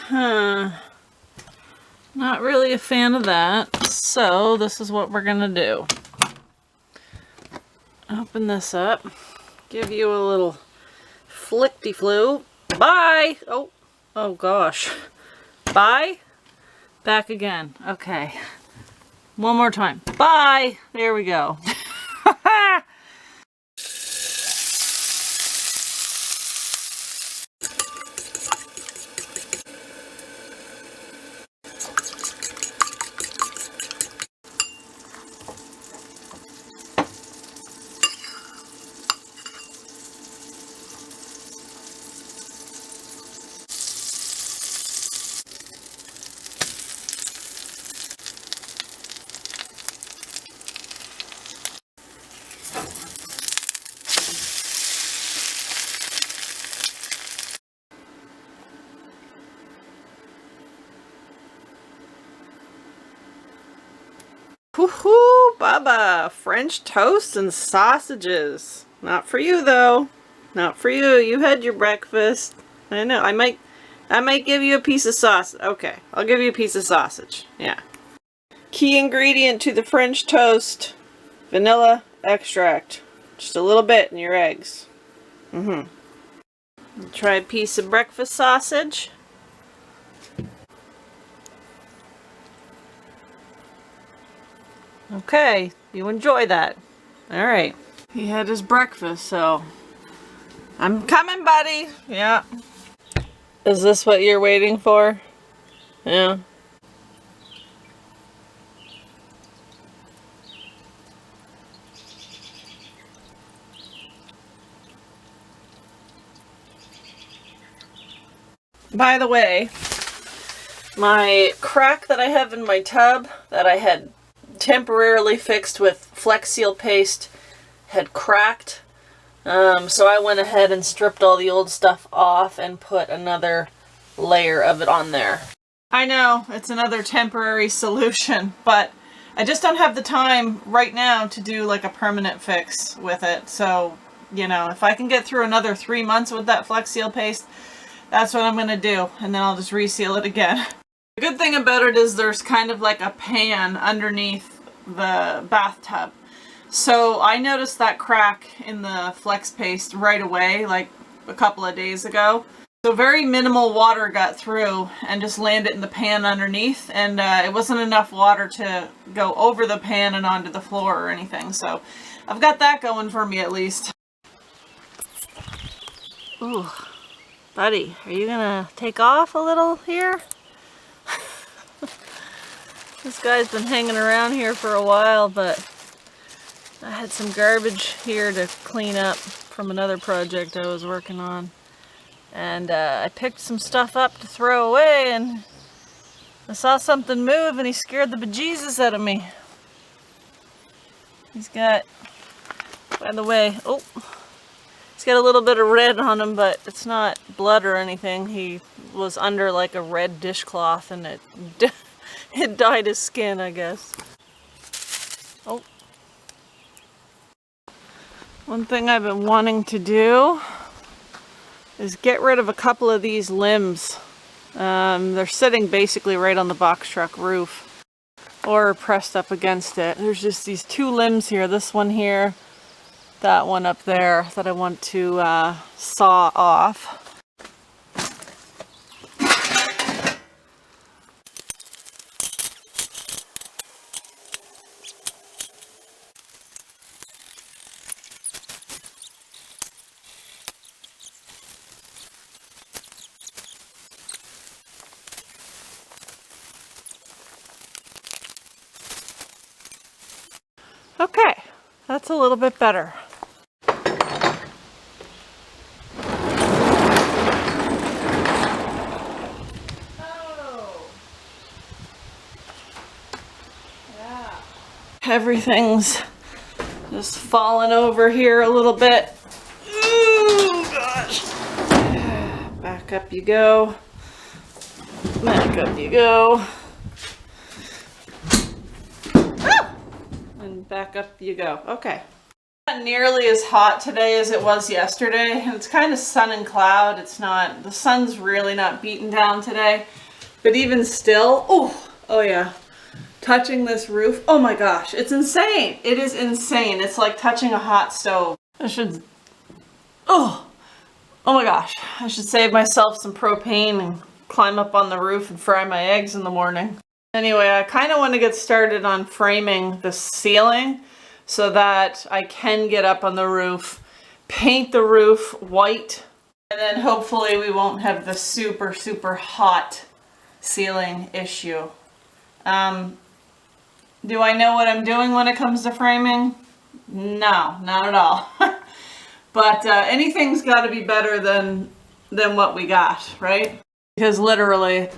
Not really a fan of that. So this is what we're gonna do. Open this up. Give you a little flickty-flu. Bye! Oh gosh. Bye. Back again. Okay. One more time. Bye! There we go. Woohoo, Baba! French toast and sausages. Not for you though. Not for you. You had your breakfast. I know. I might give you a piece of sausage. Okay, I'll give you a piece of sausage. Yeah. Key ingredient to the French toast: vanilla extract. Just a little bit in your eggs. Try a piece of breakfast sausage. Okay, you enjoy that. Alright. He had his breakfast, so I'm coming, buddy. Yeah. Is this what you're waiting for? Yeah. By the way, my crack that I have in my tub that I had temporarily fixed with Flex Seal paste had cracked, so I went ahead and stripped all the old stuff off and put another layer of it on there. I know it's another temporary solution, but I just don't have the time right now to do like a permanent fix with it. So, you know, if I can get through another 3 months with that Flex Seal paste, that's what I'm going to do, and then I'll just reseal it again. The good thing about it is there's kind of like a pan underneath the bathtub. So I noticed that crack in the Flex paste right away, like a couple of days ago. So very minimal water got through and just landed in the pan underneath, and it wasn't enough water to go over the pan and onto the floor or anything. So I've got that going for me at least. Ooh, buddy, are you gonna take off a little here? This guy's been hanging around here for a while, but I had some garbage here to clean up from another project I was working on. And I picked some stuff up to throw away, and I saw something move and he scared the bejesus out of me. He's got, by the way, oh, he's got a little bit of red on him, but it's not blood or anything. He was under like a red dishcloth and it dyed his skin, I guess. Oh. One thing I've been wanting to do is get rid of a couple of these limbs. They're sitting basically right on the box truck roof or pressed up against it. There's just these two limbs here, this one here, that one up there, that I want to saw off. Okay, that's a little bit better. Oh. Yeah. Everything's just falling over here a little bit. Ooh, gosh. Back up you go. Back up you go. Back up you go. Okay. not nearly as hot today as it was yesterday. And it's kind of sun and cloud. It's not, the sun's really not beating down today. But even still, oh yeah, touching this roof. Oh my gosh, it's insane. It is insane. It's like touching a hot stove. I should, oh my gosh. I should save myself some propane and climb up on the roof and fry my eggs in the morning. Anyway, I kind of want to get started on framing the ceiling so that I can get up on the roof, paint the roof white, and then hopefully we won't have the super, super hot ceiling issue. Do I know what I'm doing when it comes to framing? No, not at all. But anything's got to be better than what we got, right? Because literally,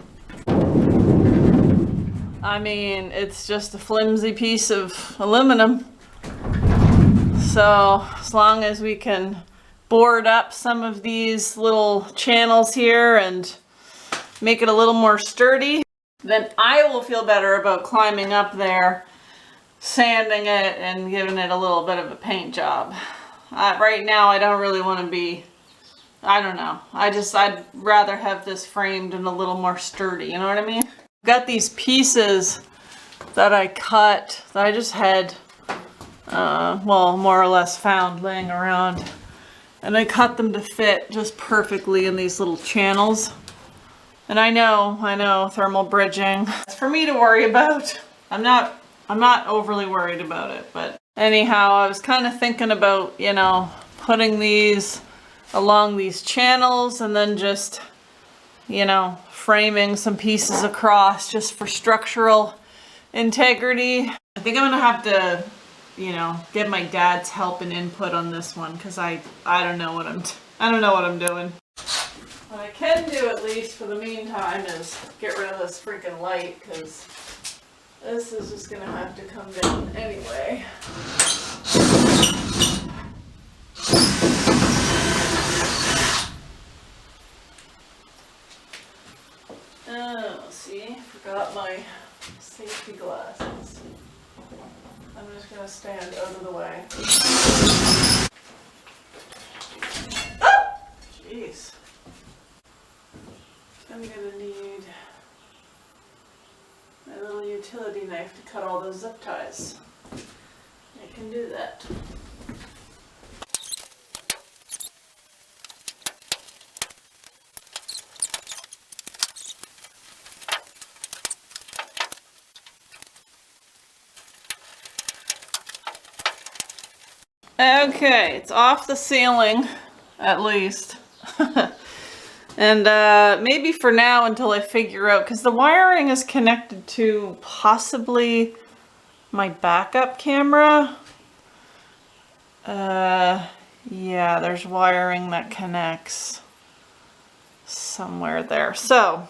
I mean, it's just a flimsy piece of aluminum. So as long as we can board up some of these little channels here and make it a little more sturdy, then I will feel better about climbing up there, sanding it, and giving it a little bit of a paint job. Right now, I don't really want to be, I don't know. I'd rather have this framed and a little more sturdy, you know what I mean? I've got these pieces that I cut, that I just had, well, more or less found laying around. And I cut them to fit just perfectly in these little channels. And I know, thermal bridging. It's for me to worry about. I'm not overly worried about it, but anyhow, I was kind of thinking about, you know, putting these along these channels and then just, you know, framing some pieces across just for structural integrity. I think I'm gonna have to, you know, get my dad's help and input on this one because I don't know what I'm doing. What I can do, at least for the meantime, is get rid of this freaking light, because this is just going to have to come down anyway. Oh, see, forgot my safety glasses. I'm just going to stand out of the way. Oh! Jeez. I'm gonna need my little utility knife to cut all those zip ties. I can do that. Okay, it's off the ceiling, at least. And maybe for now until I figure out, because the wiring is connected to possibly my backup camera. Yeah, there's wiring that connects somewhere there. So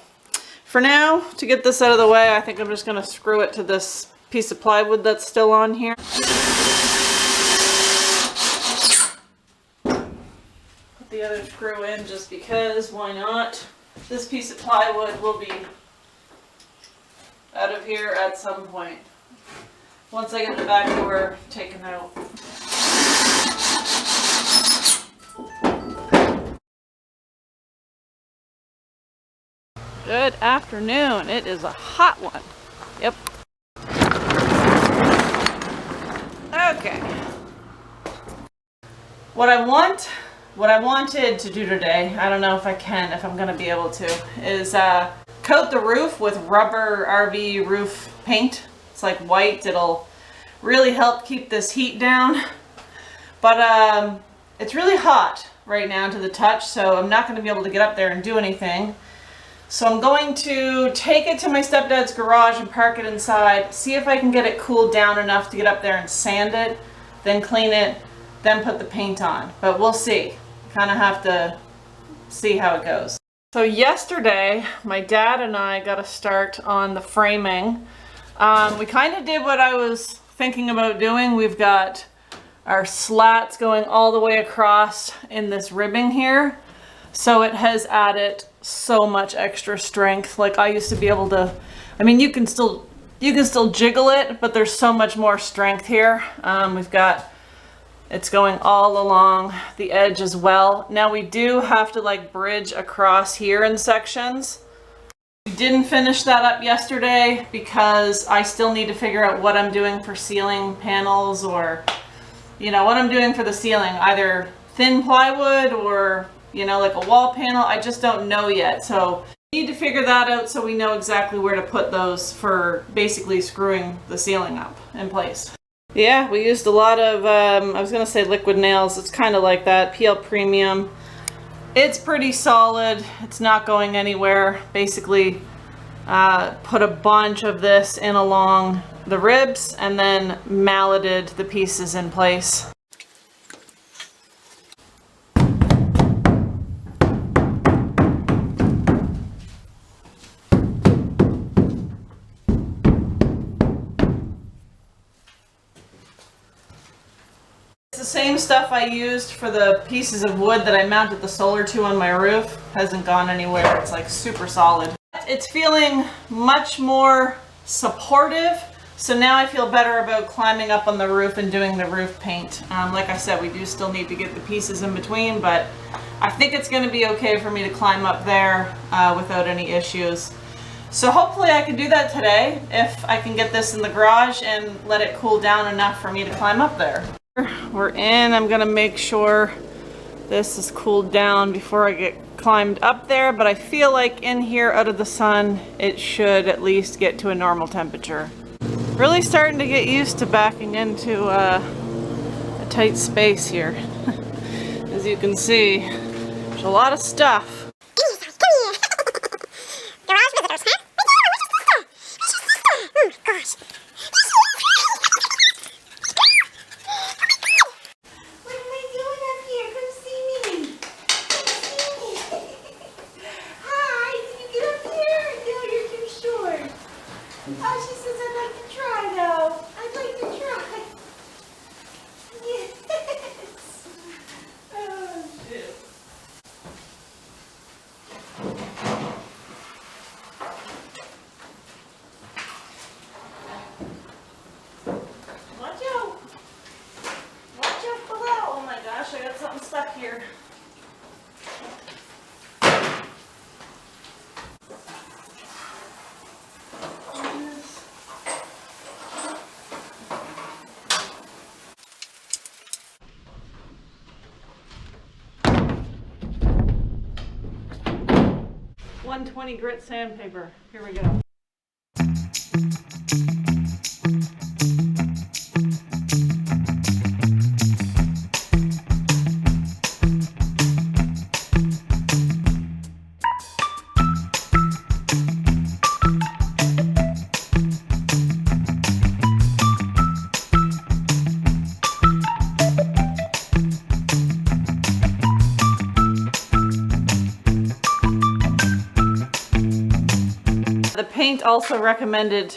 for now, to get this out of the way, I think I'm just going to screw it to this piece of plywood that's still on here. The other screw in just because, why not? This piece of plywood will be out of here at some point. Once I get the back door taken out. Good afternoon. It is a hot one. Yep. Okay. What I wanted to do today, I don't know if I'm going to be able to, is coat the roof with rubber RV roof paint. It's like white. It'll really help keep this heat down. But it's really hot right now to the touch, so I'm not going to be able to get up there and do anything. So I'm going to take it to my stepdad's garage and park it inside, see if I can get it cooled down enough to get up there and sand it, then clean it, then put the paint on. But we'll see. Kind of have to see how it goes. So yesterday, my dad and I got a start on the framing. We kind of did what I was thinking about doing. We've got our slats going all the way across in this ribbing here. So it has added so much extra strength. Like I used to be able to, I mean, you can still jiggle it, but there's so much more strength here. We've got It's going all along the edge as well. Now we do have to like bridge across here in sections. We didn't finish that up yesterday because I still need to figure out what I'm doing for ceiling panels, or, you know, what I'm doing for the ceiling, either thin plywood or, you know, like a wall panel. I just don't know yet. So we need to figure that out so we know exactly where to put those for basically screwing the ceiling up in place. Yeah, we used a lot of, I was going to say liquid nails. It's kind of like that, PL Premium. It's pretty solid. It's not going anywhere. Basically, put a bunch of this in along the ribs and then malleted the pieces in place. The same stuff I used for the pieces of wood that I mounted the solar to on my roof. Hasn't gone anywhere. It's like super solid. It's feeling much more supportive, so now I feel better about climbing up on the roof and doing the roof paint. Like I said, we do still need to get the pieces in between, but I think it's going to be okay for me to climb up there without any issues. So hopefully I can do that today if I can get this in the garage and let it cool down enough for me to climb up there. We're in. I'm gonna make sure this is cooled down before I get climbed up there, but I feel like in here out of the sun it should at least get to a normal temperature. Really starting to get used to backing into a tight space here. As you can see, there's a lot of stuff. Here. .120 grit sandpaper. Here we go. The paint also recommended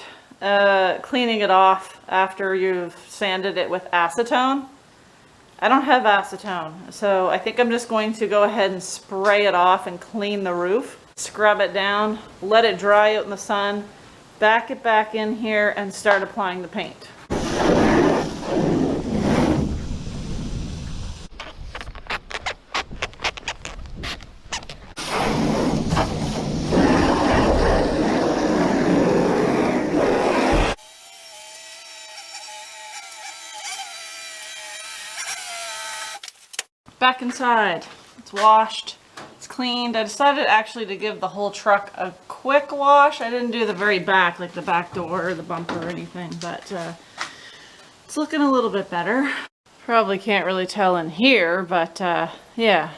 cleaning it off after you've sanded it with acetone. I don't have acetone, so I think I'm just going to go ahead and spray it off and clean the roof. Scrub it down, let it dry out in the sun, back it back in here and start applying the paint. Back inside, it's washed, it's cleaned. I decided actually to give the whole truck a quick wash. I didn't do the very back, like the back door or the bumper or anything, but it's looking a little bit better. Probably can't really tell in here, but yeah.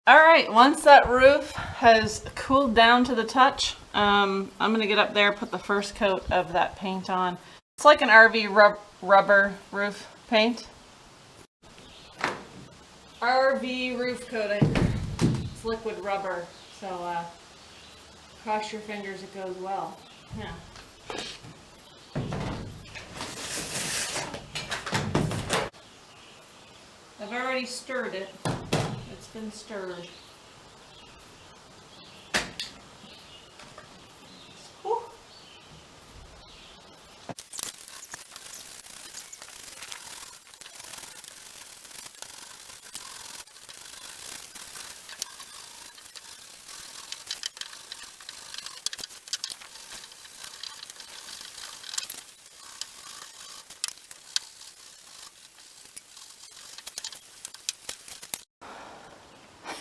All right, once that roof has cooled down to the touch, I'm gonna get up there, put the first coat of that paint on. It's like an RV rubber roof paint. RV roof coating. It's liquid rubber, so cross your fingers it goes well. Yeah. I've already stirred it. It's been stirred. Whew.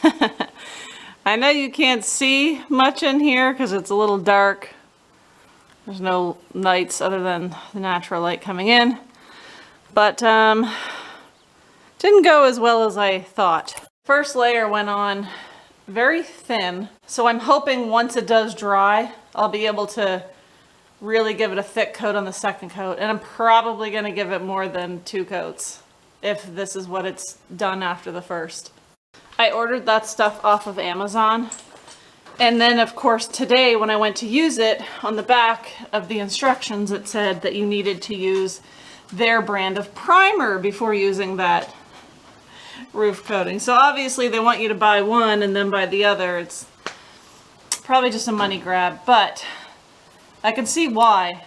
I know you can't see much in here because it's a little dark. There's no lights other than the natural light coming in. But didn't go as well as I thought. First layer went on very thin, so I'm hoping once it does dry, I'll be able to really give it a thick coat on the second coat. And I'm probably going to give it more than 2 coats if this is what it's done after the first. I ordered that stuff off of Amazon. And then of course today when I went to use it, on the back of the instructions it said that you needed to use their brand of primer before using that roof coating. So obviously they want you to buy one and then buy the other. It's probably just a money grab, but I can see why.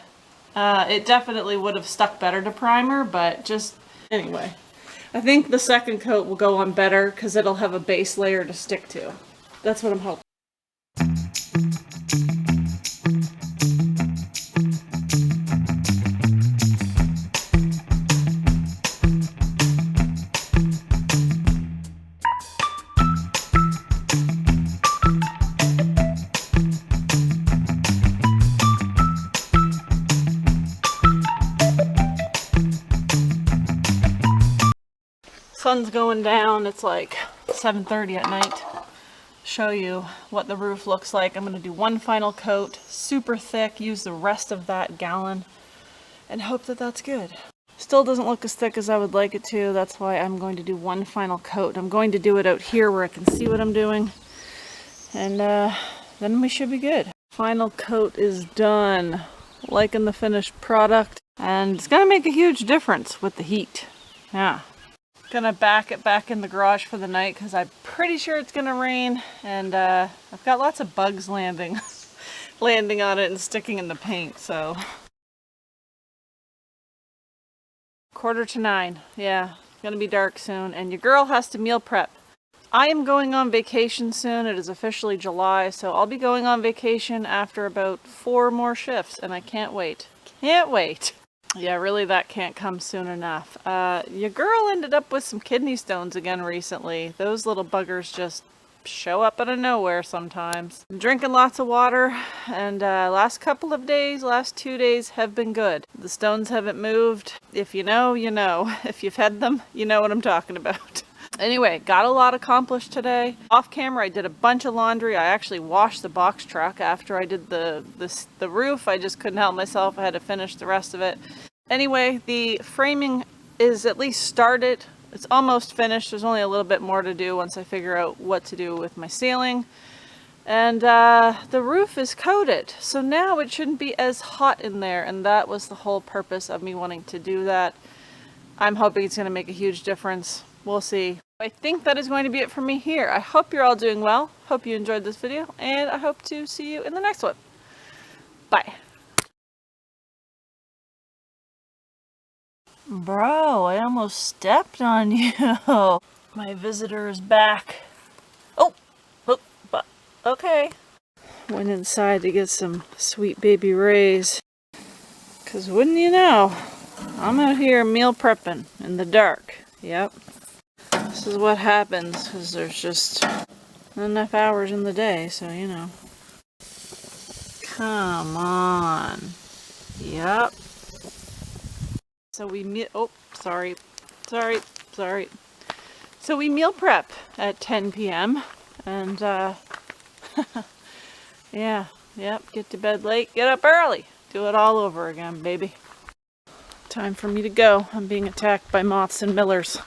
It definitely would have stuck better to primer, but just anyway. I think the second coat will go on better because it'll have a base layer to stick to. That's what I'm hoping. Sun's going down. It's like 7:30 at night. Show you what the roof looks like. I'm going to do one final coat, super thick, use the rest of that gallon, and hope that that's good. Still doesn't look as thick as I would like it to. That's why I'm going to do one final coat. I'm going to do it out here where I can see what I'm doing, and then we should be good. Final coat is done. Liking the finished product, and it's going to make a huge difference with the heat. Yeah. Gonna back it back in the garage for the night because I'm pretty sure it's gonna rain, and I've got lots of bugs landing on it and sticking in the paint. So 8:45. Yeah, it's gonna be dark soon, and your girl has to meal prep. I am going on vacation soon. It is officially July, so I'll be going on vacation after about 4 more shifts, and I can't wait. Can't wait. Yeah, really, that can't come soon enough. Your girl ended up with some kidney stones again recently. Those little buggers just show up out of nowhere sometimes. I'm drinking lots of water, and last couple of days, last 2 days have been good. The stones haven't moved. If you know, you know. If you've had them, you know what I'm talking about. Anyway, got a lot accomplished today. Off camera, I did a bunch of laundry. I actually washed the box truck after I did the roof. I just couldn't help myself. I had to finish the rest of it. Anyway, the framing is at least started. It's almost finished. There's only a little bit more to do once I figure out what to do with my ceiling. And the roof is coated. So now it shouldn't be as hot in there. And that was the whole purpose of me wanting to do that. I'm hoping it's going to make a huge difference. We'll see. I think that is going to be it for me here. I hope you're all doing well. Hope you enjoyed this video. And I hope to see you in the next one. Bye. Bro, I almost stepped on you. My visitor is back. Oh, but okay. Went inside to get some sweet baby rays. Because wouldn't you know, I'm out here meal prepping in the dark. Yep. This is what happens because there's just not enough hours in the day, so you know. Come on. Yep. So we sorry. So we meal prep at 10 p.m. and yeah, yep, get to bed late, get up early. Do it all over again, baby. Time for me to go. I'm being attacked by moths and millers.